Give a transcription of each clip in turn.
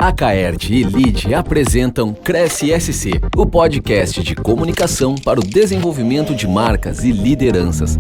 A Caerte e Lide apresentam Cresce SC, o podcast de comunicação para o desenvolvimento de marcas e lideranças.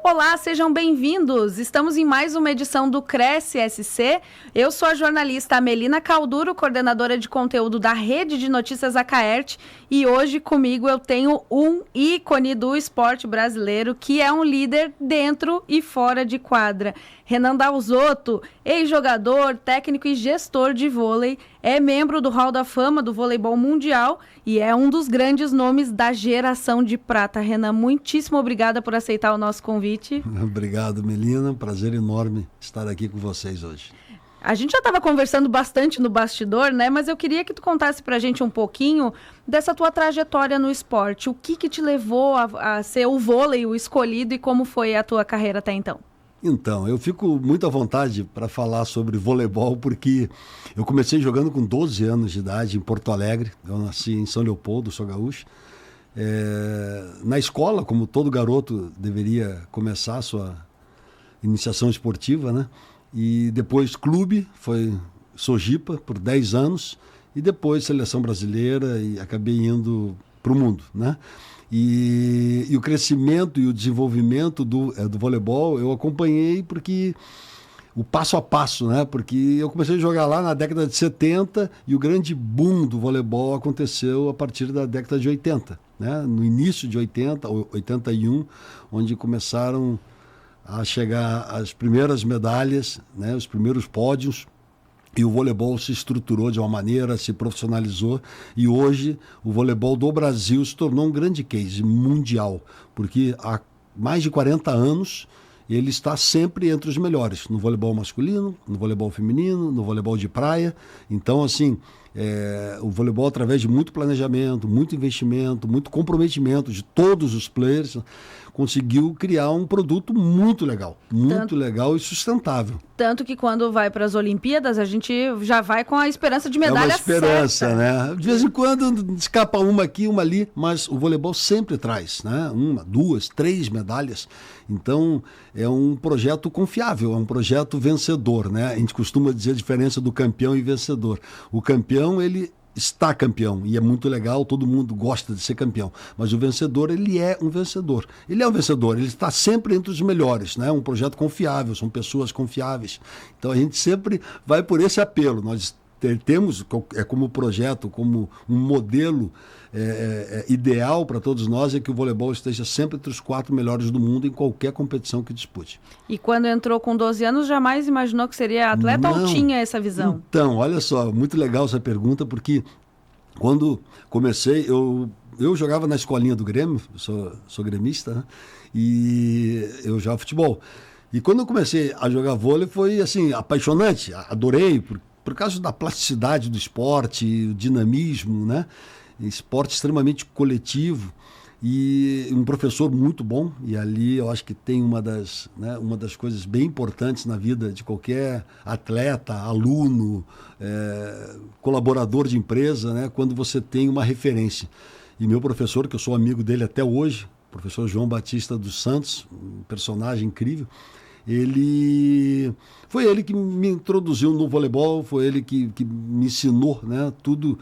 Olá, sejam bem-vindos! Estamos em mais uma edição do Cresce SC. Eu sou a jornalista Amelina Calduro, coordenadora de conteúdo da Rede de Notícias A Caerte, e hoje comigo eu tenho um ícone do esporte brasileiro, que é um líder dentro e fora de quadra. Renan Dalzotto, ex-jogador, técnico e gestor de vôlei, é membro do Hall da Fama do Voleibol Mundial e é um dos grandes nomes da geração de prata. Renan, muitíssimo obrigada por aceitar o nosso convite. Obrigado, Melina. Prazer enorme estar aqui com vocês hoje. A gente já estava conversando bastante no bastidor, né? Mas eu queria que tu contasse pra gente um pouquinho dessa tua trajetória no esporte. O que te levou a ser o vôlei o escolhido e como foi a tua carreira até então? Então, eu fico muito à vontade para falar sobre voleibol, porque eu comecei jogando com 12 anos de idade em Porto Alegre. Eu nasci em São Leopoldo, sou gaúcho. Na escola, como todo garoto deveria começar a sua iniciação esportiva, né? E depois clube, foi Sojipa por 10 anos, e depois seleção brasileira, e acabei indo para o mundo, né? E o crescimento e o desenvolvimento do voleibol eu acompanhei porque o passo a passo, né? Porque eu comecei a jogar lá na década de 70 e o grande boom do voleibol aconteceu a partir da década de 80, né? No início de 80, 81, onde começaram a chegar as primeiras medalhas, né? Os primeiros pódios. E o voleibol se estruturou de uma maneira, se profissionalizou, e hoje o voleibol do Brasil se tornou um grande case mundial, porque há mais de 40 anos ele está sempre entre os melhores, no voleibol masculino, no voleibol feminino, no voleibol de praia. Então, assim, o voleibol, através de muito planejamento, muito investimento, muito comprometimento de todos os players, conseguiu criar um produto muito legal legal e sustentável. Tanto que quando vai para as Olimpíadas, a gente já vai com a esperança de medalha. É uma esperança, certa, né? De vez em quando escapa uma aqui, uma ali, mas o voleibol sempre traz, né? 1, 2, 3 medalhas. Então, é um projeto confiável, é um projeto vencedor, né? A gente costuma dizer a diferença do campeão e vencedor. O campeão, ele está campeão, e é muito legal, todo mundo gosta de ser campeão, mas o vencedor, ele é um vencedor. Ele é um vencedor, ele está sempre entre os melhores, né? Um projeto confiável, são pessoas confiáveis. Então a gente sempre vai por esse apelo. Nós temos como projeto, como um modelo ideal para todos nós, é que o voleibol esteja sempre entre os 4 melhores do mundo em qualquer competição que dispute. E quando entrou com 12 anos, jamais imaginou que seria atleta? Não, ou tinha essa visão? Então, olha só, muito legal essa pergunta, porque quando comecei, eu jogava na escolinha do Grêmio, sou gremista, né? E eu jogava futebol. E quando eu comecei a jogar vôlei, foi assim, apaixonante, adorei, por causa da plasticidade do esporte, o dinamismo, né? Esporte extremamente coletivo e um professor muito bom. E ali eu acho que tem uma das coisas bem importantes na vida de qualquer atleta, aluno, colaborador de empresa, né? Quando você tem uma referência. E meu professor, que eu sou amigo dele até hoje, o professor João Batista dos Santos, um personagem incrível, foi ele que me introduziu no voleibol, foi ele que me ensinou, né, tudo,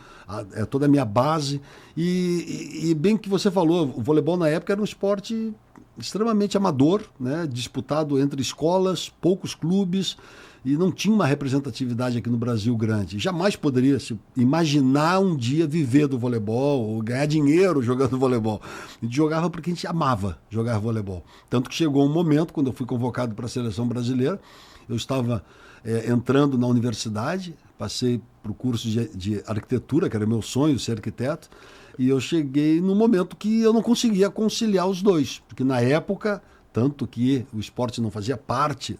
toda a minha base. E bem que você falou, o voleibol na época era um esporte extremamente amador, né, disputado entre escolas, poucos clubes, e não tinha uma representatividade aqui no Brasil grande. Jamais poderia se imaginar um dia viver do voleibol ou ganhar dinheiro jogando voleibol. A gente jogava porque a gente amava jogar voleibol. Tanto que chegou um momento, quando eu fui convocado para a seleção brasileira, eu estava entrando na universidade, passei para o curso de arquitetura, que era meu sonho, ser arquiteto, e eu cheguei num momento que eu não conseguia conciliar os dois, porque na época, tanto que o esporte não fazia parte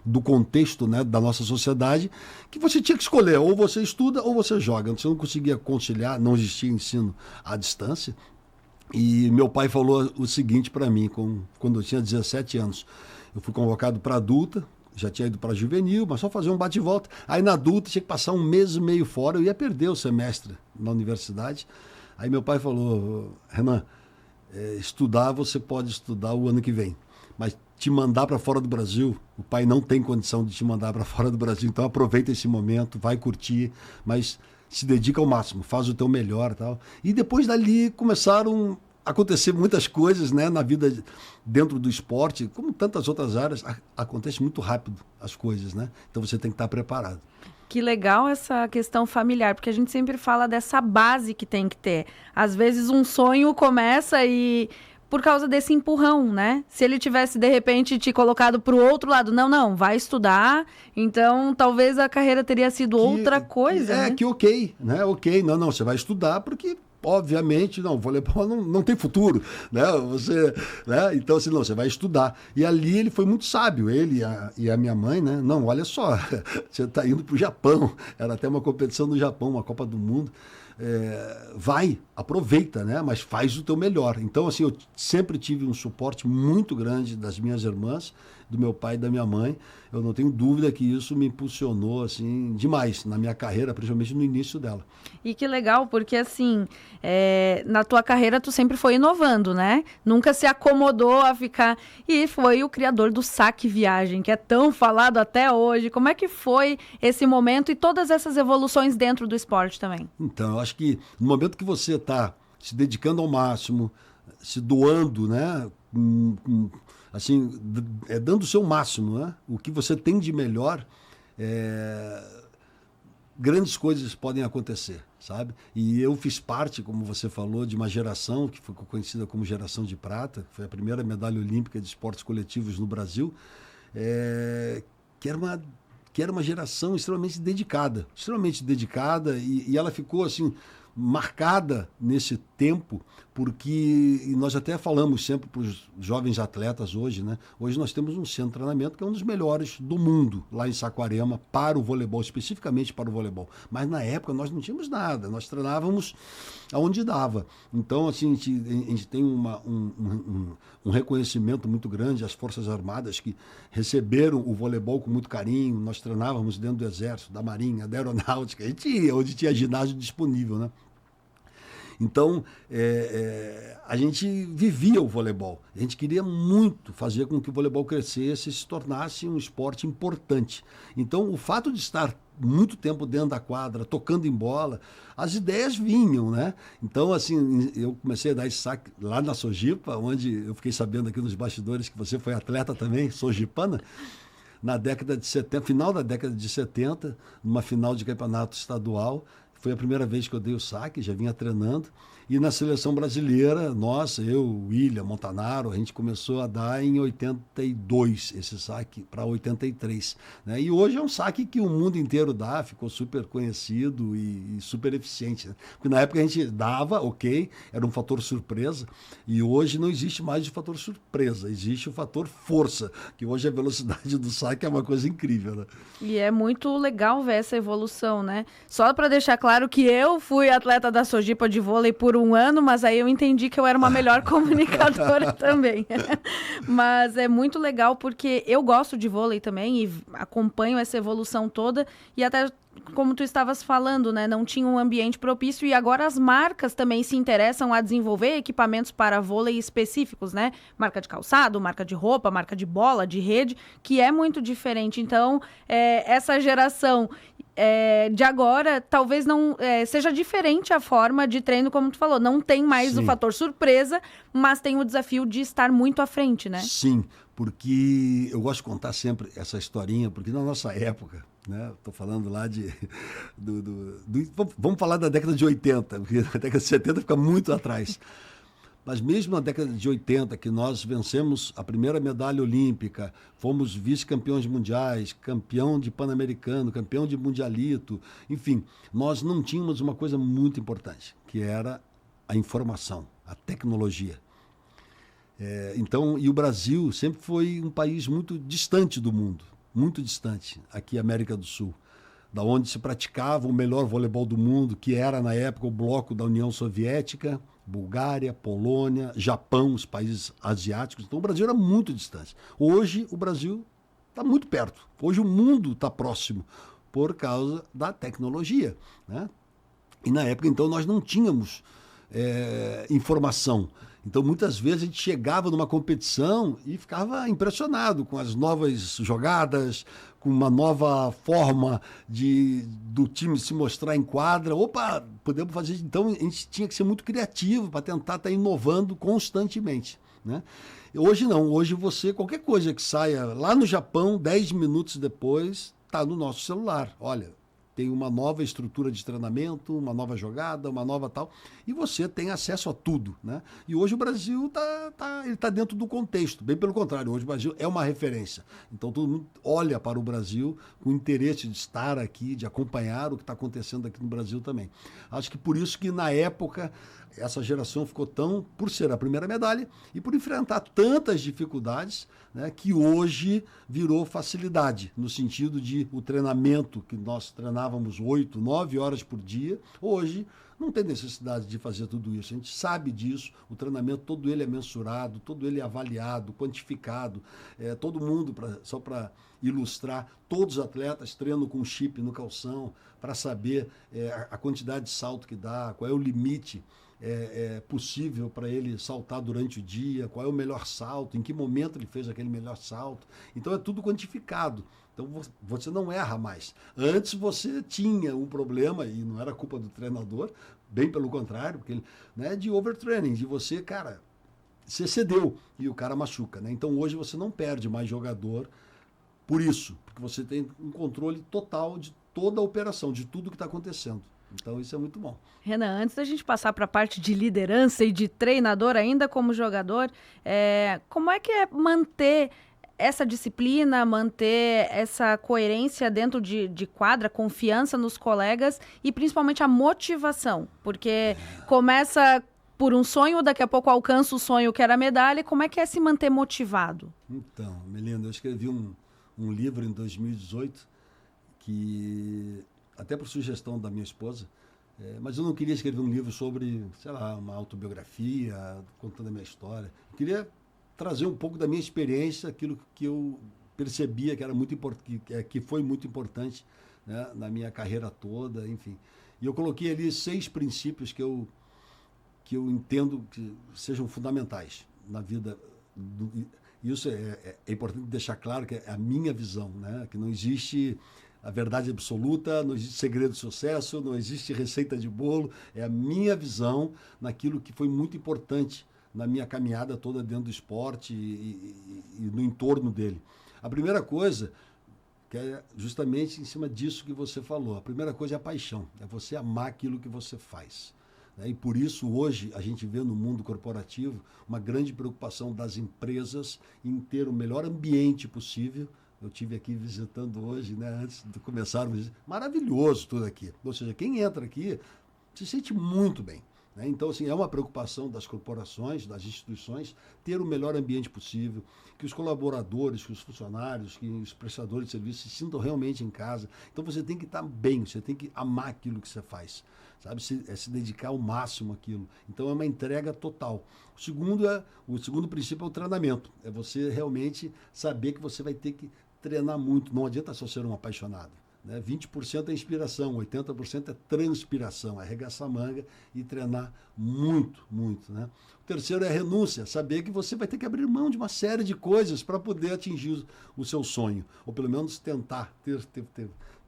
do contexto, né, da nossa sociedade, que você tinha que escolher, ou você estuda ou você joga. Você não conseguia conciliar, não existia ensino à distância. E meu pai falou o seguinte para mim, quando eu tinha 17 anos. Eu fui convocado para adulta, já tinha ido para juvenil, mas só fazer um bate e volta. Aí na adulta tinha que passar 1 mês e meio fora, eu ia perder o semestre na universidade. Aí meu pai falou: Renan, estudar você pode estudar o ano que vem, mas te mandar para fora do Brasil, o pai não tem condição de te mandar para fora do Brasil, então aproveita esse momento, vai curtir, mas se dedica ao máximo, faz o teu melhor e tal. E depois dali começaram a acontecer muitas coisas, né, na vida dentro do esporte, como tantas outras áreas, acontece muito rápido as coisas, né? Então você tem que estar preparado. Que legal essa questão familiar, porque a gente sempre fala dessa base que tem que ter. Às vezes um sonho começa e por causa desse empurrão, né? Se ele tivesse, de repente, te colocado para o outro lado, não, vai estudar, então talvez a carreira teria sido outra coisa, né? Que ok, né? Ok, não, você vai estudar porque, obviamente, o voleibol não tem futuro, né? Né? Então, assim, você vai estudar. E ali ele foi muito sábio, ele e a minha mãe, né? Não, olha só, você está indo para o Japão, era até uma competição no Japão, uma Copa do Mundo. Vai, aproveita, né? Mas faz o teu melhor. Então, assim, eu sempre tive um suporte muito grande das minhas irmãs, do meu pai e da minha mãe. Eu não tenho dúvida que isso me impulsionou, assim, demais na minha carreira, principalmente no início dela. E que legal, porque, assim, na tua carreira tu sempre foi inovando, né? Nunca se acomodou a ficar... E foi o criador do Saque Viagem, que é tão falado até hoje. Como é que foi esse momento e todas essas evoluções dentro do esporte também? Então, eu acho que no momento que você está se dedicando ao máximo, se doando, né? Assim, dando o seu máximo, né? O que você tem de melhor, grandes coisas podem acontecer, sabe? E eu fiz parte, como você falou, de uma geração que foi conhecida como geração de prata, que foi a primeira medalha olímpica de esportes coletivos no Brasil, que era uma geração extremamente dedicada, e ela ficou assim marcada nesse tempo, porque nós até falamos sempre para os jovens atletas hoje, né? Hoje nós temos um centro de treinamento que é um dos melhores do mundo, lá em Saquarema, para o voleibol, especificamente para o voleibol. Mas na época nós não tínhamos nada, nós treinávamos aonde dava. Então, assim, a gente tem um reconhecimento muito grande, as Forças Armadas que receberam o voleibol com muito carinho, nós treinávamos dentro do Exército, da Marinha, da Aeronáutica, a gente ia onde tinha ginásio disponível, né? Então, a gente vivia o voleibol. A gente queria muito fazer com que o voleibol crescesse e se tornasse um esporte importante. Então, o fato de estar muito tempo dentro da quadra, tocando em bola, as ideias vinham, né? Então, assim, eu comecei a dar esse saque lá na Sojipa, onde eu fiquei sabendo aqui nos bastidores que você foi atleta também, sojipana, na década de 70, final da década de 70, numa final de campeonato estadual. Foi a primeira vez que eu dei o saque, já vinha treinando. E na seleção brasileira, eu, William, Montanaro, a gente começou a dar em 82 esse saque para 83. Né? E hoje é um saque que o mundo inteiro dá, ficou super conhecido e super eficiente. Né? Porque na época a gente dava, ok, era um fator surpresa, e hoje não existe mais o fator surpresa, existe o fator força, que hoje a velocidade do saque é uma coisa incrível. Né? E é muito legal ver essa evolução, né? Só para deixar claro que eu fui atleta da Sojipa de vôlei por um ano, mas aí eu entendi que eu era uma melhor comunicadora também. Mas é muito legal porque eu gosto de vôlei também e acompanho essa evolução toda e até como tu estavas falando, né, não tinha um ambiente propício e agora as marcas também se interessam a desenvolver equipamentos para vôlei específicos, né? Marca de calçado, marca de roupa, marca de bola, de rede, que é muito diferente. Então, essa geração de agora, talvez não seja diferente a forma de treino, como tu falou. Não tem mais Sim. o fator surpresa, mas tem o desafio de estar muito à frente, né? Sim, porque eu gosto de contar sempre essa historinha, porque na nossa época, né, estou falando lá vamos falar da década de 80, porque a década de 70 fica muito atrás. Mas mesmo na década de 80, que nós vencemos a primeira medalha olímpica, fomos vice-campeões mundiais, campeão de Pan-Americano, campeão de Mundialito, enfim, nós não tínhamos uma coisa muito importante, que era a informação, a tecnologia. Então, e o Brasil sempre foi um país muito distante do mundo, muito distante, aqui América do Sul, da onde se praticava o melhor voleibol do mundo, que era na época o bloco da União Soviética, Bulgária, Polônia, Japão, os países asiáticos. Então o Brasil era muito distante. Hoje o Brasil está muito perto. Hoje o mundo está próximo por causa da tecnologia, né? E na época então nós não tínhamos informação. Então, muitas vezes, a gente chegava numa competição e ficava impressionado com as novas jogadas, com uma nova forma do time se mostrar em quadra. Opa, podemos fazer... Então, a gente tinha que ser muito criativo para tentar estar inovando constantemente, né? Hoje não. Hoje qualquer coisa que saia lá no Japão, 10 minutos depois, está no nosso celular. Olha... Tem uma nova estrutura de treinamento, uma nova jogada, uma nova tal, e você tem acesso a tudo, né? E hoje o Brasil está dentro do contexto, bem pelo contrário, hoje o Brasil é uma referência. Então todo mundo olha para o Brasil com interesse de estar aqui, de acompanhar o que está acontecendo aqui no Brasil também. Acho que por isso que na época essa geração ficou por ser a primeira medalha e por enfrentar tantas dificuldades, né, que hoje virou facilidade, no sentido de o treinamento que nós treinávamos 8, 9 horas por dia, hoje não tem necessidade de fazer tudo isso. A gente sabe disso, o treinamento todo ele é mensurado, todo ele é avaliado, quantificado, todo mundo, só para ilustrar, todos os atletas treinam com chip no calção para saber a quantidade de salto que dá, qual é o limite possível para ele saltar durante o dia, qual é o melhor salto, em que momento ele fez aquele melhor salto. Então é tudo quantificado. Então você não erra mais. Antes você tinha um problema, e não era culpa do treinador, bem pelo contrário, porque, né, de overtraining, de você, cara, você cedeu e o cara machuca, né? Então hoje você não perde mais jogador por isso, porque você tem um controle total de toda a operação, de tudo que está acontecendo. Então isso é muito bom. Renan, antes da gente passar para a parte de liderança e de treinador ainda como jogador, como é que é manter essa disciplina, manter essa coerência dentro de quadra, confiança nos colegas e principalmente a motivação? Porque começa por um sonho, daqui a pouco alcança o sonho que era a medalha. Como é que é se manter motivado? Então, Melinda, eu escrevi um livro em 2018 que... até por sugestão da minha esposa, mas eu não queria escrever um livro sobre, sei lá, uma autobiografia, contando a minha história. Eu queria trazer um pouco da minha experiência, aquilo que eu percebia que era que foi muito importante, né, na minha carreira toda, enfim. E eu coloquei ali 6 princípios que eu entendo que sejam fundamentais na vida. Isso é importante deixar claro que é a minha visão, né, que não existe a verdade absoluta, não existe segredo de sucesso, não existe receita de bolo. É a minha visão naquilo que foi muito importante na minha caminhada toda dentro do esporte e no entorno dele. A primeira coisa, que é justamente em cima disso que você falou, a primeira coisa é a paixão, é você amar aquilo que você faz. E por isso, hoje, a gente vê no mundo corporativo uma grande preocupação das empresas em ter o melhor ambiente possível. Eu estive aqui visitando hoje, né, antes de começarmos. Maravilhoso tudo aqui. Ou seja, quem entra aqui se sente muito bem, né? Então, assim, é uma preocupação das corporações, das instituições, ter o melhor ambiente possível, que os colaboradores, que os funcionários, que os prestadores de serviço se sintam realmente em casa. Então, você tem que estar bem, você tem que amar aquilo que você faz, sabe? Se dedicar ao máximo àquilo. Então, é uma entrega total. O segundo princípio é o treinamento. É você realmente saber que você vai ter que treinar muito. Não adianta só ser um apaixonado, né? 20% é inspiração, 80% é transpiração, arregaçar a manga e treinar muito, muito, né? O terceiro é a renúncia, saber que você vai ter que abrir mão de uma série de coisas para poder atingir o seu sonho, ou pelo menos tentar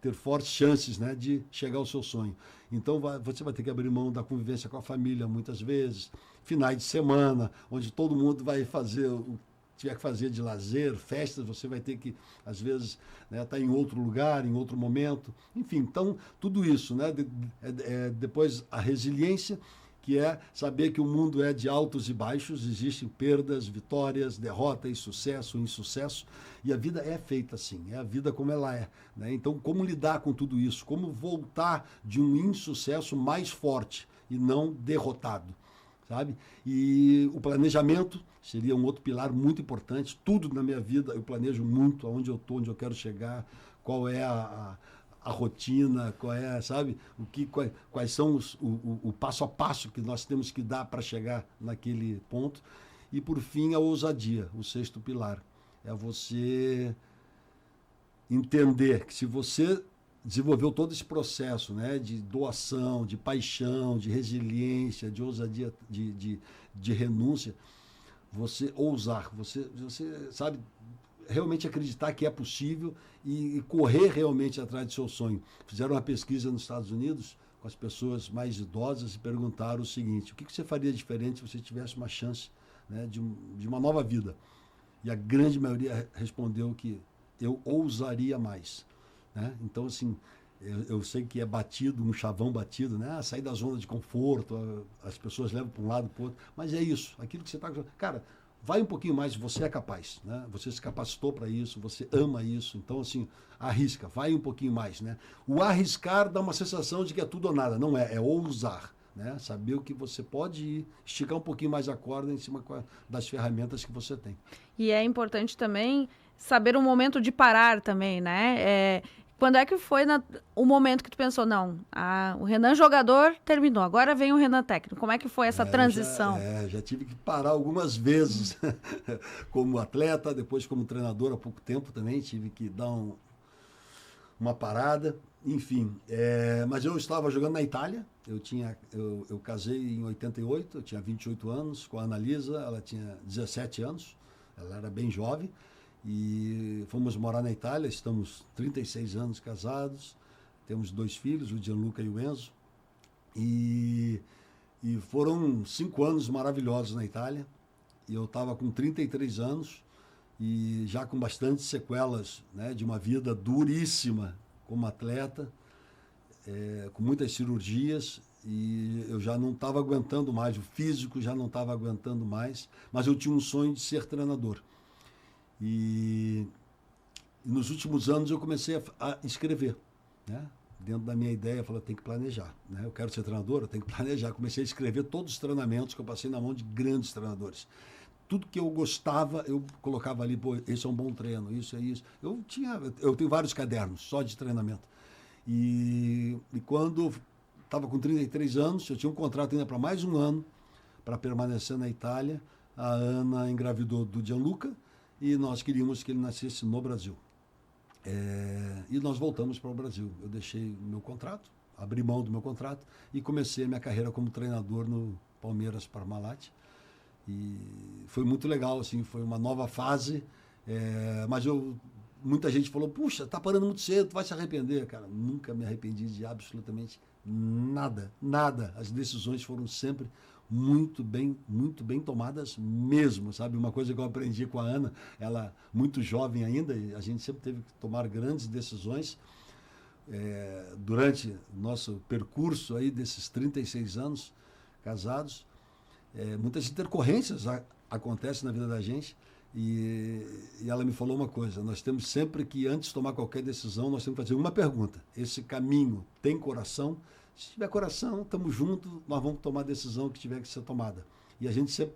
ter fortes chances, né, de chegar ao seu sonho. Então você vai ter que abrir mão da convivência com a família muitas vezes, finais de semana, onde todo mundo vai fazer o tiver que fazer de lazer, festas, você vai ter que, às vezes, né, estar em outro lugar, em outro momento. Enfim, então, tudo isso, né? Depois, a resiliência, que é saber que o mundo é de altos e baixos, existem perdas, vitórias, derrotas, sucesso, insucesso, e a vida é feita assim, é a vida como ela é, né? Então, como lidar com tudo isso? Como voltar de um insucesso mais forte e não derrotado, sabe? E o planejamento seria um outro pilar muito importante. Tudo na minha vida eu planejo muito, aonde eu estou, onde eu quero chegar, qual é a rotina, qual é, sabe, quais são o passo a passo que nós temos que dar para chegar naquele ponto. E, por fim, a ousadia, o 6º pilar. É você entender que se você desenvolveu todo esse processo, né, de doação, de paixão, de resiliência, de ousadia, de renúncia, você ousar, você sabe, realmente acreditar que é possível e correr realmente atrás do seu sonho. Fizeram uma pesquisa nos Estados Unidos com as pessoas mais idosas e perguntaram o seguinte: o que você faria diferente se você tivesse uma chance, né, de uma nova vida? E a grande maioria respondeu que eu ousaria mais, né? Então, assim, eu sei que é batido, um chavão batido, né? Sair da zona de conforto, as pessoas levam para um lado, para o outro, mas é isso, aquilo que você está... Cara, vai um pouquinho mais, você é capaz, né? Você se capacitou para isso, você ama isso, então, assim, arrisca, vai um pouquinho mais, né? O arriscar dá uma sensação de que é tudo ou nada, não é ousar, né? Saber o que você pode ir, esticar um pouquinho mais a corda em cima das ferramentas que você tem. E é importante também saber o momento de parar também, né? Quando é que foi o momento que tu pensou, não, o Renan jogador terminou, agora vem o Renan técnico. Como é que foi essa transição? Já tive que parar algumas vezes como atleta, depois como treinador há pouco tempo também, tive que dar uma parada, enfim. Mas eu estava jogando na Itália, eu casei em 88, eu tinha 28 anos, com a Annalisa, ela tinha 17 anos, ela era bem jovem, e fomos morar na Itália, estamos 36 anos casados, temos 2 filhos, o Gianluca e o Enzo, e foram 5 anos maravilhosos na Itália, e eu estava com 33 anos, e já com bastante sequelas, né, de uma vida duríssima como atleta, com muitas cirurgias, e eu já não estava aguentando mais, o físico já não estava aguentando mais, mas eu tinha um sonho de ser treinador. E nos últimos anos eu comecei a escrever, né? Dentro da minha ideia, eu falei, tem que planejar, né? Eu quero ser treinador, eu tenho que planejar. Comecei a escrever todos os treinamentos que eu passei na mão de grandes treinadores. Tudo que eu gostava, eu colocava ali, pô, esse é um bom treino, isso é isso. Eu tenho vários cadernos só de treinamento. E quando estava com 33 anos, eu tinha um contrato ainda para mais um ano para permanecer na Itália. A Ana engravidou do Gianluca e nós queríamos que ele nascesse no Brasil. E nós voltamos para o Brasil. Eu deixei o meu contrato, abri mão do meu contrato e comecei a minha carreira como treinador no Palmeiras Parmalat. E foi muito legal, assim, foi uma nova fase, mas muita gente falou, puxa, tá parando muito cedo, tu vai se arrepender. Cara, nunca me arrependi de absolutamente nada, nada. As decisões foram sempre muito bem tomadas mesmo, sabe? Uma coisa que eu aprendi com a Ana, ela muito jovem ainda, e a gente sempre teve que tomar grandes decisões durante o nosso percurso aí desses 36 anos casados. Muitas intercorrências acontecem na vida da gente, e ela me falou uma coisa: nós temos sempre que, antes de tomar qualquer decisão, nós temos que fazer uma pergunta: esse caminho tem coração? Se tiver coração, estamos juntos, nós vamos tomar a decisão que tiver que ser tomada. E a gente sempre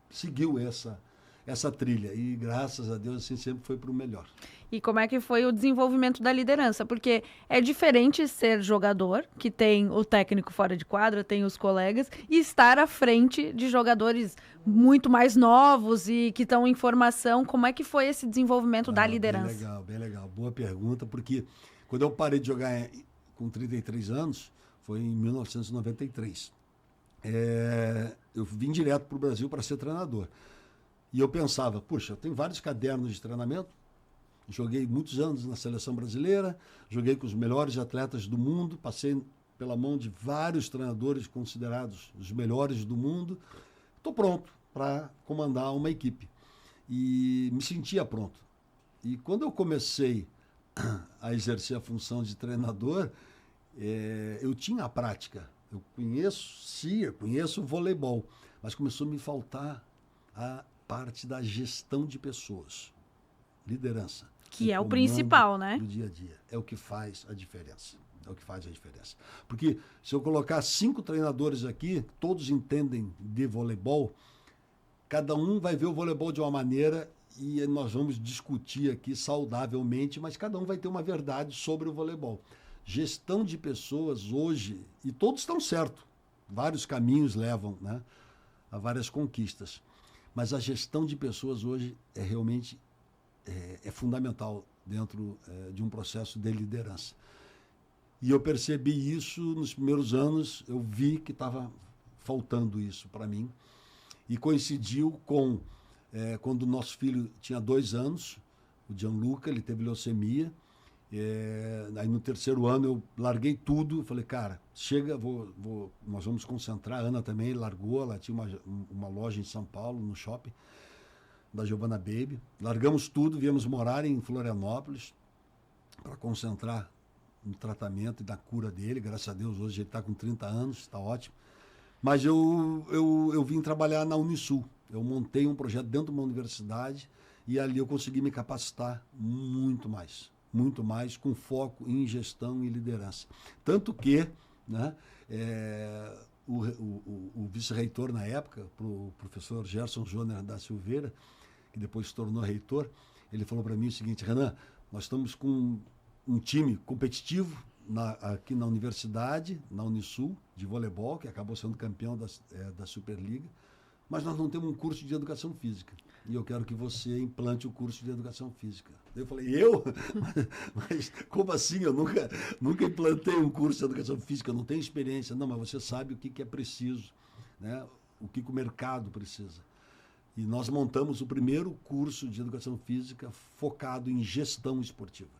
seguiu essa trilha, e graças a Deus assim sempre foi para o melhor. E como é que foi o desenvolvimento da liderança? Porque é diferente ser jogador, que tem o técnico fora de quadra, tem os colegas, e estar à frente de jogadores muito mais novos e que estão em formação. Como é que foi esse desenvolvimento da liderança? Bem legal. Boa pergunta, porque quando eu parei de jogar com 33 anos, foi em 1993. Eu vim direto para o Brasil para ser treinador. E eu pensava, puxa, eu tenho vários cadernos de treinamento, joguei muitos anos na seleção brasileira, joguei com os melhores atletas do mundo, passei pela mão de vários treinadores considerados os melhores do mundo. Estou pronto para comandar uma equipe. E me sentia pronto. E quando eu comecei a exercer a função de treinador, eu tinha a prática. Eu conheço o voleibol, mas começou a me faltar a parte da gestão de pessoas, liderança. Que é o principal, né? Do dia a dia. É o que faz a diferença. Porque se eu colocar 5 treinadores aqui, todos entendem de voleibol, cada um vai ver o voleibol de uma maneira e nós vamos discutir aqui saudavelmente, mas cada um vai ter uma verdade sobre o voleibol. Gestão de pessoas hoje, e todos estão certos, vários caminhos levam, né, a várias conquistas. Mas a gestão de pessoas hoje realmente fundamental dentro de um processo de liderança. E eu percebi isso nos primeiros anos, eu vi que estava faltando isso para mim. E coincidiu com quando o nosso filho tinha 2 anos, o Gianluca, ele teve leucemia. Aí no 3º ano eu larguei tudo, falei, cara, chega, nós vamos concentrar. A Ana também largou, ela tinha uma loja em São Paulo, no shopping da Giovanna Baby. Largamos tudo, viemos morar em Florianópolis para concentrar no tratamento e na cura dele. Graças a Deus, hoje ele está com 30 anos, está ótimo. Mas eu vim trabalhar na Unisul. Eu montei um projeto dentro de uma universidade e ali eu consegui me capacitar muito mais, com foco em gestão e liderança. Tanto que, né, o vice-reitor na época, o professor Gerson Joner da Silveira, que depois se tornou reitor, ele falou para mim o seguinte: Renan, nós estamos com um time competitivo aqui na universidade, na Unisul, de voleibol, que acabou sendo campeão da Superliga, mas nós não temos um curso de educação física. E eu quero que você implante o curso de educação física. Eu falei, eu? Mas como assim? Eu nunca implantei um curso de educação física, eu não tenho experiência. Não, mas você sabe o que é preciso, né? O que o mercado precisa. E nós montamos o primeiro curso de educação física focado em gestão esportiva.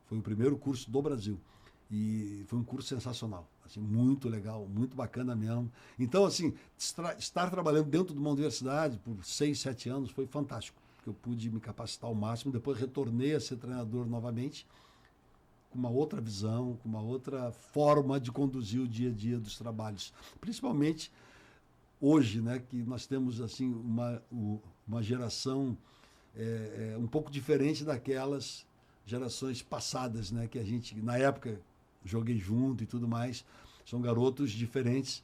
Foi o primeiro curso do Brasil. E foi um curso sensacional, assim, muito legal, muito bacana mesmo. Então, assim, estar trabalhando dentro de uma universidade por 6, 7 anos foi fantástico, porque eu pude me capacitar ao máximo. Depois retornei a ser treinador novamente, com uma outra visão, com uma outra forma de conduzir o dia a dia dos trabalhos. Principalmente hoje, né, que nós temos assim, uma geração um pouco diferente daquelas gerações passadas, né, que a gente, na época, joguei junto e tudo mais. São garotos diferentes,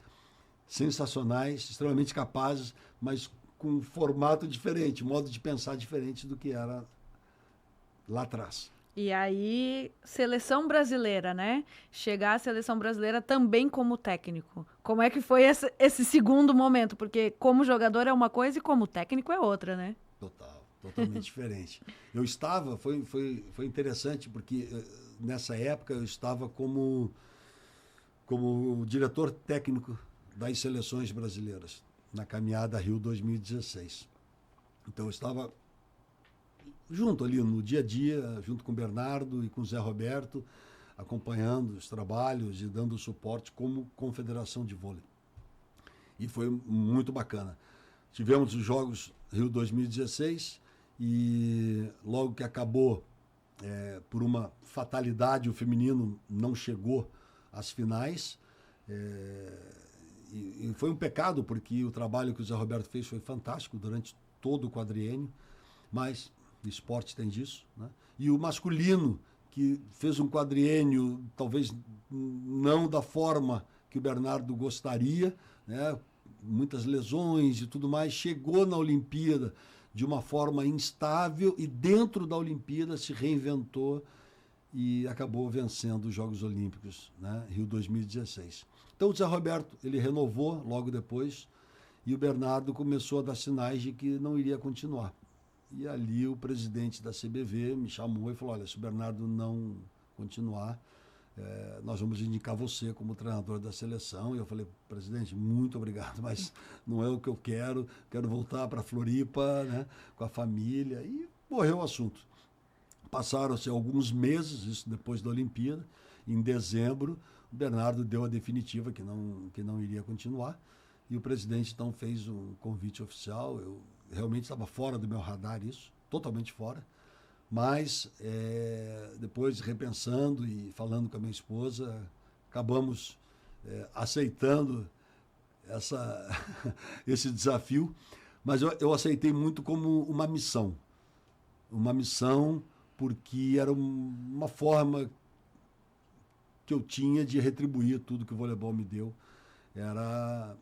sensacionais, extremamente capazes, mas com um formato diferente, modo de pensar diferente do que era lá atrás. E aí, seleção brasileira, né? Chegar à seleção brasileira também como técnico. Como é que foi esse segundo momento? Porque como jogador é uma coisa e como técnico é outra, né? Totalmente diferente. Eu estava, foi interessante, porque nessa época eu estava como diretor técnico das seleções brasileiras, na caminhada Rio 2016. Então eu estava junto ali no dia a dia, junto com o Bernardo e com o Zé Roberto, acompanhando os trabalhos e dando suporte como confederação de vôlei. E foi muito bacana. Tivemos os Jogos Rio 2016 e logo que acabou, por uma fatalidade, o feminino não chegou às finais. E foi um pecado, porque o trabalho que o Zé Roberto fez foi fantástico durante todo o quadriênio, mas o esporte tem disso, né? E o masculino, que fez um quadriênio talvez não da forma que o Bernardo gostaria, né? Muitas lesões e tudo mais, chegou na Olimpíada de uma forma instável e dentro da Olimpíada se reinventou e acabou vencendo os Jogos Olímpicos, né? Rio 2016. Então o Zé Roberto, ele renovou logo depois e o Bernardo começou a dar sinais de que não iria continuar. E ali o presidente da CBV me chamou e falou, olha, se o Bernardo não continuar, nós vamos indicar você como treinador da seleção. E eu falei, presidente, muito obrigado, mas não é o que eu quero voltar para Floripa, né, com a família. E morreu o assunto. Passaram-se alguns meses, isso depois da Olimpíada. Em dezembro, o Bernardo deu a definitiva que não iria continuar. E o presidente então fez um convite oficial. Eu realmente estava fora do meu radar isso, totalmente fora. Mas depois, repensando e falando com a minha esposa, acabamos aceitando esse desafio. Mas eu aceitei muito como uma missão. Uma missão porque era uma forma que eu tinha de retribuir tudo que o voleibol me deu. Era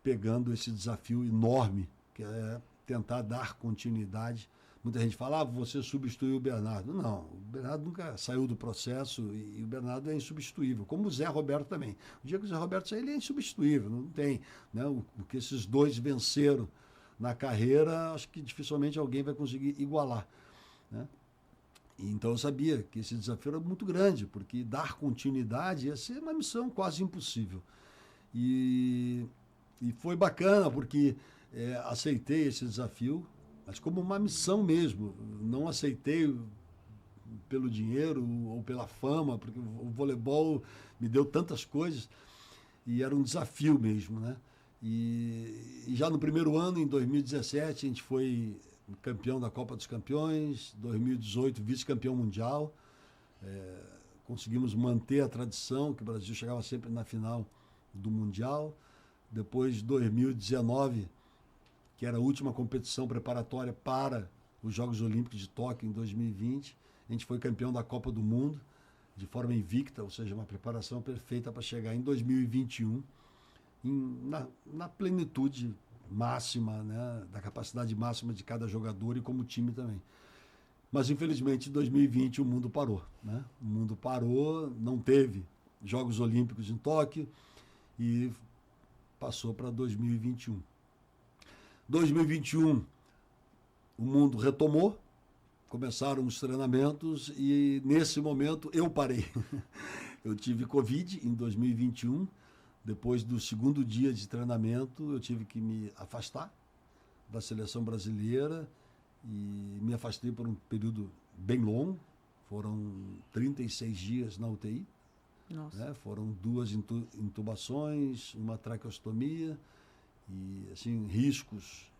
pegando esse desafio enorme, que é tentar dar continuidade. Muita gente fala, você substituiu o Bernardo. Não, o Bernardo nunca saiu do processo e o Bernardo é insubstituível, como o Zé Roberto também. O dia que o Zé Roberto sair, ele é insubstituível, não tem, né? O que esses dois venceram na carreira, acho que dificilmente alguém vai conseguir igualar, né? Então eu sabia que esse desafio era muito grande, porque dar continuidade ia ser uma missão quase impossível. E foi bacana, porque aceitei esse desafio, mas como uma missão mesmo. Não aceitei pelo dinheiro ou pela fama, porque o voleibol me deu tantas coisas e era um desafio mesmo, né? E já no primeiro ano, em 2017, a gente foi campeão da Copa dos Campeões, 2018 vice-campeão mundial. Conseguimos manter a tradição, que o Brasil chegava sempre na final do Mundial. Depois, 2019, que era a última competição preparatória para os Jogos Olímpicos de Tóquio em 2020, a gente foi campeão da Copa do Mundo de forma invicta, ou seja, uma preparação perfeita para chegar em 2021 na plenitude máxima, né, da capacidade máxima de cada jogador e como time também. Mas, infelizmente, em 2020 o mundo parou, né? O mundo parou, não teve Jogos Olímpicos em Tóquio e passou para 2021. 2021, o mundo retomou, começaram os treinamentos e, nesse momento, eu parei. Eu tive Covid em 2021. Depois do segundo dia de treinamento, eu tive que me afastar da seleção brasileira e me afastei por um período bem longo. Foram 36 dias na UTI. Nossa. Né? Foram 2 intubações, uma traqueostomia e, assim, riscos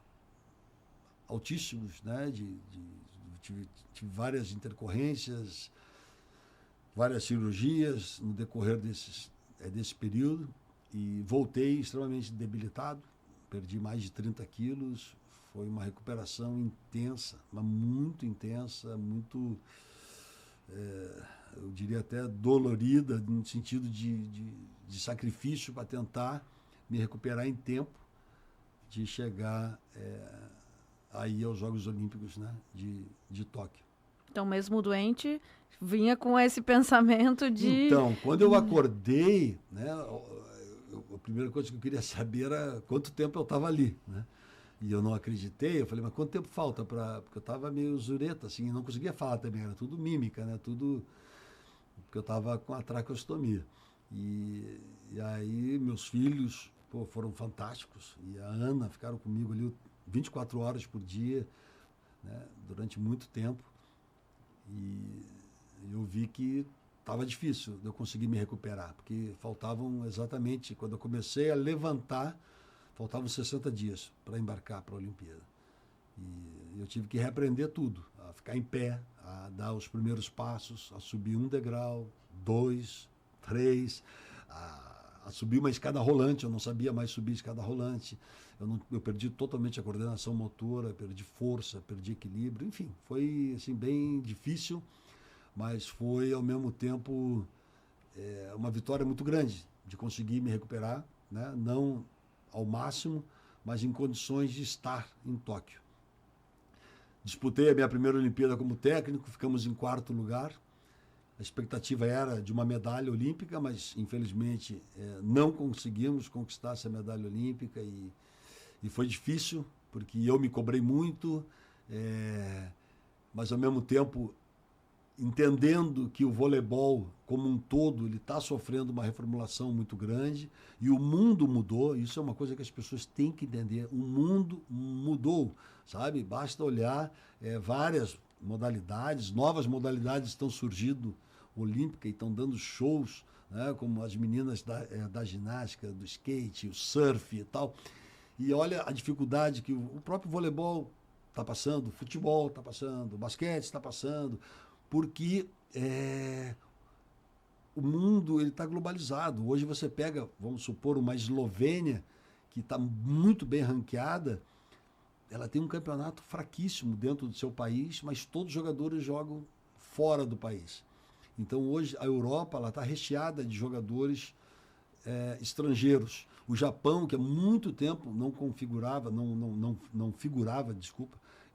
altíssimos, né? Tive várias intercorrências, várias cirurgias no decorrer desse período. E voltei extremamente debilitado, perdi mais de 30 quilos, foi uma recuperação intensa, mas muito intensa, muito, eu diria até dolorida, no sentido de sacrifício para tentar me recuperar em tempo de chegar aí aos Jogos Olímpicos, né, de Tóquio. Então, mesmo doente, vinha com esse pensamento de... Então, quando eu acordei, né, a primeira coisa que eu queria saber era quanto tempo eu estava ali, né? E eu não acreditei, eu falei, mas quanto tempo falta para... Porque eu estava meio zureta, assim, não conseguia falar também, era tudo mímica, né? Tudo... Porque eu estava com a traqueostomia. E aí meus filhos, foram fantásticos. E a Ana ficaram comigo ali 24 horas por dia, né? Durante muito tempo. E eu vi que estava difícil de eu conseguir me recuperar, porque faltavam exatamente, quando eu comecei a levantar, faltavam 60 dias para embarcar para a Olimpíada. E eu tive que reaprender tudo, a ficar em pé, a dar os primeiros passos, a subir 1 degrau, 2, 3, a subir uma escada rolante. Eu não sabia mais subir escada rolante, eu perdi totalmente a coordenação motora, perdi força, perdi equilíbrio, enfim, foi assim, bem difícil, mas foi ao mesmo tempo uma vitória muito grande de conseguir me recuperar, né? Não ao máximo, mas em condições de estar em Tóquio. Disputei a minha primeira Olimpíada como técnico, ficamos em 4º lugar. A expectativa era de uma medalha olímpica, mas infelizmente não conseguimos conquistar essa medalha olímpica e foi difícil, porque eu me cobrei muito, mas ao mesmo tempo entendendo que o voleibol como um todo ele está sofrendo uma reformulação muito grande e o mundo mudou. Isso é uma coisa que as pessoas têm que entender. O mundo mudou, sabe? Basta olhar várias modalidades, novas modalidades estão surgindo olímpica e estão dando shows, né? Como as meninas da ginástica, do skate, o surf e tal. E olha a dificuldade que o próprio voleibol está passando, o futebol está passando, o basquete está passando, porque o mundo está globalizado. Hoje você pega, vamos supor, uma Eslovênia, que está muito bem ranqueada, ela tem um campeonato fraquíssimo dentro do seu país, mas todos os jogadores jogam fora do país. Então hoje a Europa está recheada de jogadores estrangeiros. O Japão, que há muito tempo não figurava,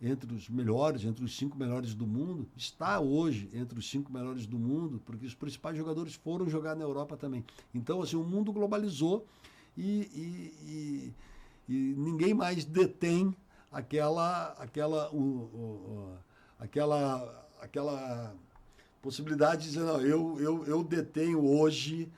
entre os melhores, entre os 5 melhores do mundo, está hoje entre os 5 melhores do mundo, porque os principais jogadores foram jogar na Europa também. Então, assim, o mundo globalizou e ninguém aquela aquela possibilidade de dizer, não, eu detenho hoje,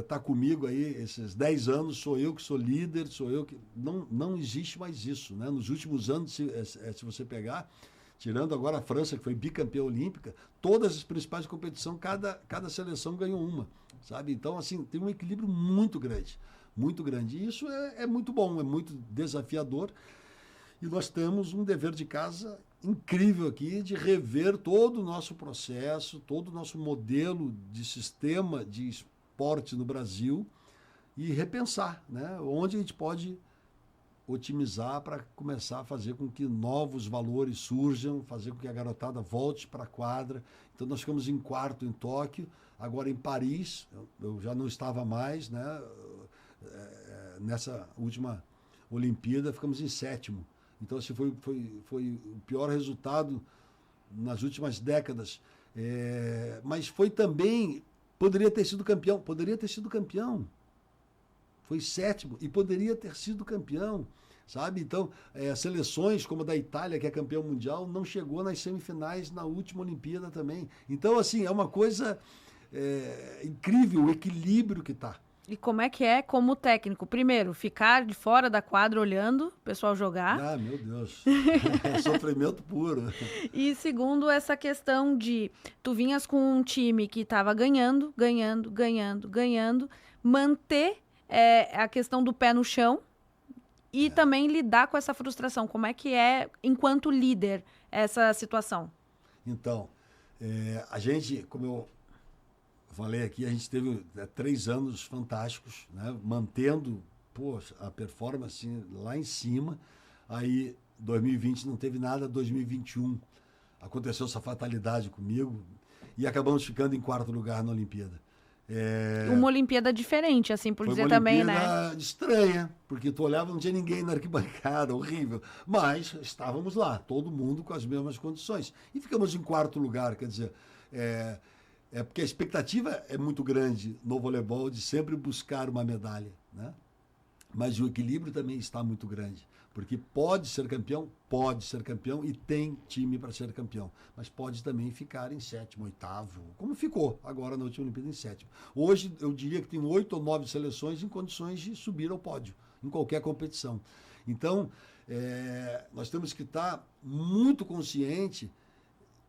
tá comigo aí esses 10 anos, sou eu que sou líder, sou eu que... Não existe mais isso, né? Nos últimos anos, se você pegar, tirando agora a França, que foi bicampeã olímpica, todas as principais competições, cada seleção ganhou uma, sabe? Então, assim, tem um equilíbrio muito grande, muito grande. E isso é muito bom, é muito desafiador. E nós temos um dever de casa incrível aqui de rever todo o nosso processo, todo o nosso modelo de sistema de esporte no Brasil e repensar, né? Onde a gente pode otimizar para começar a fazer com que novos valores surjam, fazer com que a garotada volte para a quadra. Então nós ficamos em quarto em Tóquio, agora em Paris, eu já não estava mais, né? Nessa última Olimpíada ficamos em sétimo. Então, assim, foi o pior resultado nas últimas décadas. Mas foi também... Poderia ter sido campeão. Foi sétimo e poderia ter sido campeão, sabe? Então, seleções como a da Itália, que é campeão mundial, não chegou nas semifinais na última Olimpíada também. Então, assim, é uma coisa incrível o equilíbrio que está. E como é que é como técnico? Primeiro, ficar de fora da quadra olhando o pessoal jogar. Ah, meu Deus. É sofrimento puro. E segundo, essa questão de tu vinhas com um time que estava ganhando, manter a questão do pé no chão e também lidar com essa frustração. Como é que é, enquanto líder, essa situação? Então, a gente, como eu falei aqui, a gente teve 3 anos fantásticos, né? Mantendo a performance lá em cima. Aí, 2020 não teve nada, 2021 aconteceu essa fatalidade comigo e acabamos ficando em 4º lugar na Olimpíada. Uma Olimpíada diferente, assim por dizer também, né? Foi uma Olimpíada estranha, porque tu olhava, não tinha ninguém na arquibancada, horrível. Mas estávamos lá, todo mundo com as mesmas condições. E ficamos em 4º lugar, quer dizer... porque a expectativa é muito grande no voleibol de sempre buscar uma medalha, né? Mas o equilíbrio também está muito grande, porque pode ser campeão e tem time para ser campeão, mas pode também ficar em 7º, 8º, como ficou agora na última Olimpíada em 7º. Hoje eu diria que tem 8 ou 9 seleções em condições de subir ao pódio, em qualquer competição. Então, nós temos que estar muito consciente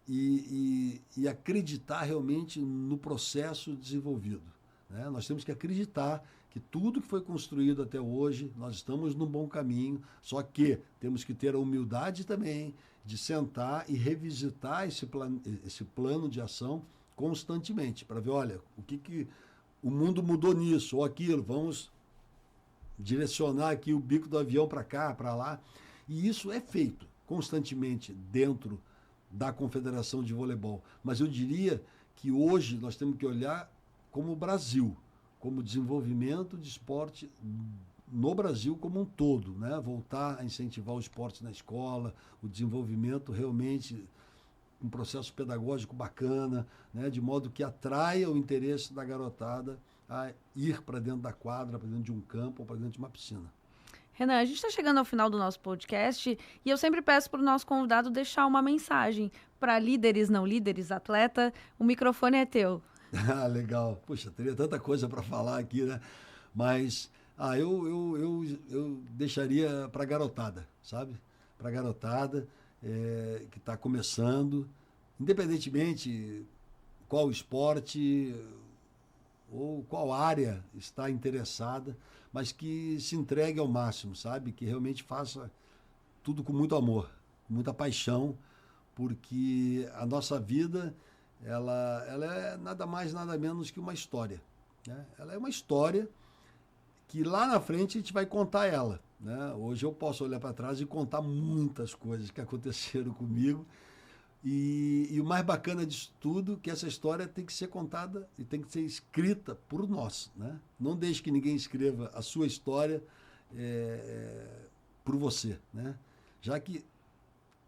e acreditar realmente no processo desenvolvido, né? Nós temos que acreditar que tudo que foi construído até hoje, nós estamos num bom caminho, só que temos que ter a humildade também de sentar e revisitar esse plano de ação constantemente, para ver, olha, o que o mundo mudou nisso ou aquilo, vamos direcionar aqui o bico do avião para cá, para lá. E isso é feito constantemente dentro da Confederação de Voleibol. Mas eu diria que hoje nós temos que olhar como o Brasil, como desenvolvimento de esporte no Brasil como um todo, né? Voltar a incentivar o esporte na escola, o desenvolvimento realmente, um processo pedagógico bacana, né? De modo que atraia o interesse da garotada a ir para dentro da quadra, para dentro de um campo ou para dentro de uma piscina. Renan, a gente está chegando ao final do nosso podcast e eu sempre peço para o nosso convidado deixar uma mensagem para líderes, não líderes, atleta. O microfone é teu. Ah, legal. Puxa, teria tanta coisa para falar aqui, né? Mas eu deixaria para a garotada, sabe? Para a garotada que está começando, independentemente qual esporte ou qual área está interessada, mas que se entregue ao máximo, sabe? Que realmente faça tudo com muito amor, com muita paixão, porque a nossa vida, ela é nada mais, nada menos que uma história, né? Ela é uma história que lá na frente a gente vai contar ela, né? Hoje eu posso olhar para trás e contar muitas coisas que aconteceram comigo, e o mais bacana disso tudo é que essa história tem que ser contada e tem que ser escrita por nós, né? Não deixe que ninguém escreva a sua história por você, né? Já que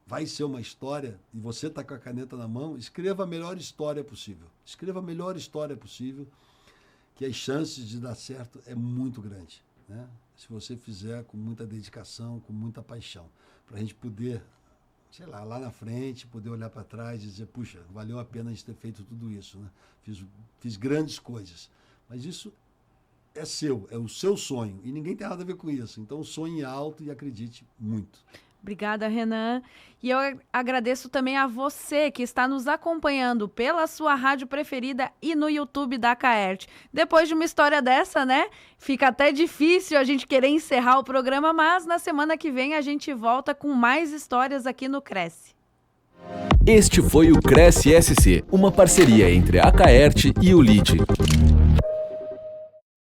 vai ser uma história e você está com a caneta na mão, escreva a melhor história possível. Escreva a melhor história possível, que as chances de dar certo é muito grande, né? Se você fizer com muita dedicação, com muita paixão, para a gente poder sei lá na frente, poder olhar para trás e dizer, puxa, valeu a pena a gente ter feito tudo isso, né? Fiz grandes coisas. Mas isso é seu, é o seu sonho. E ninguém tem nada a ver com isso. Então, sonhe alto e acredite muito. Obrigada, Renan. E eu agradeço também a você que está nos acompanhando pela sua rádio preferida e no YouTube da Acaerte. Depois de uma história dessa, né? Fica até difícil a gente querer encerrar o programa, mas na semana que vem a gente volta com mais histórias aqui no Cresce. Este foi o Cresce SC, uma parceria entre a Acaerte e o LIDE.